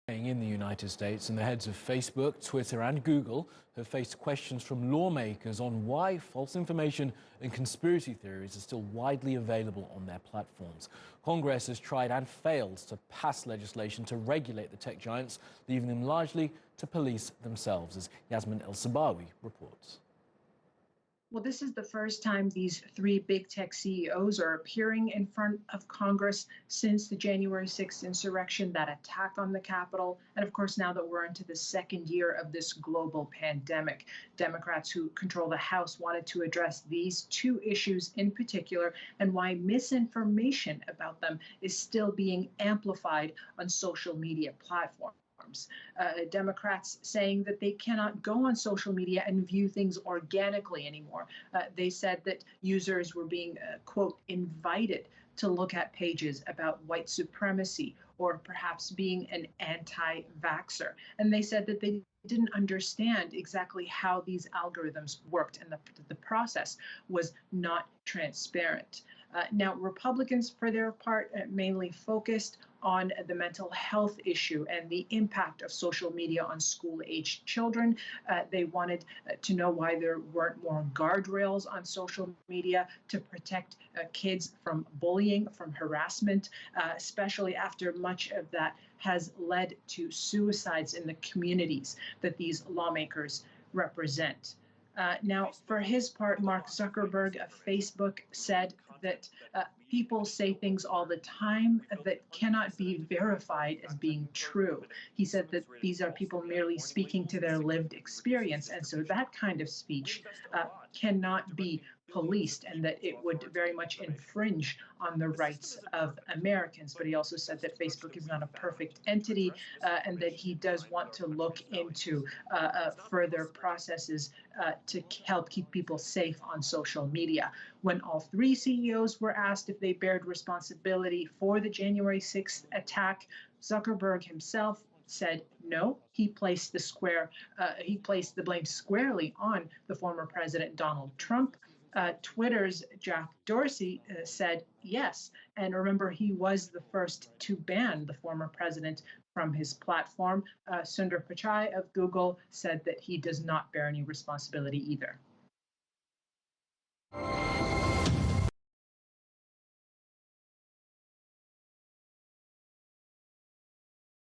In the United States, and the heads of Facebook, Twitter and Google have faced questions from lawmakers on why false information and conspiracy theories are still widely available on their platforms. Congress has tried and failed to pass legislation to regulate the tech giants, leaving them largely to police themselves, as Yasmin El-Sabawi reports. Well, this is the first time these three big tech CEOs are appearing in front of Congress since the January 6th insurrection, that attack on the Capitol. And of course, now that we're into the second year of this global pandemic, Democrats who control the House wanted to address these two issues in particular and why misinformation about them is still being amplified on social media platforms. Democrats saying that they cannot go on social media and view things organically anymore. They said that users were being, quote, invited to look at pages about white supremacy or perhaps being an anti-vaxxer. And they said that they didn't understand exactly how these algorithms worked and the process was not transparent. Now, Republicans, for their part, mainly focused on the mental health issue and the impact of social media on school-aged children. They wanted to know why there weren't more guardrails on social media to protect kids from bullying, from harassment, especially after much of that has led to suicides in the communities that these lawmakers represent. Now, for his part, Mark Zuckerberg of Facebook said that people say things all the time that cannot be verified as being true. He said that these are people merely speaking to their lived experience. And so that kind of speech cannot be policed, and that it would very much infringe on the rights of Americans. But he also said that Facebook is not a perfect entity and that he does want to look into further processes to help keep people safe on social media. When all three CEOs were asked if they bared responsibility for the January 6th attack, Zuckerberg himself said no. He placed the blame squarely on the former president, Donald Trump. Twitter's Jack Dorsey said yes. And remember, he was the first to ban the former president from his platform. Sundar Pichai of Google said that he does not bear any responsibility either.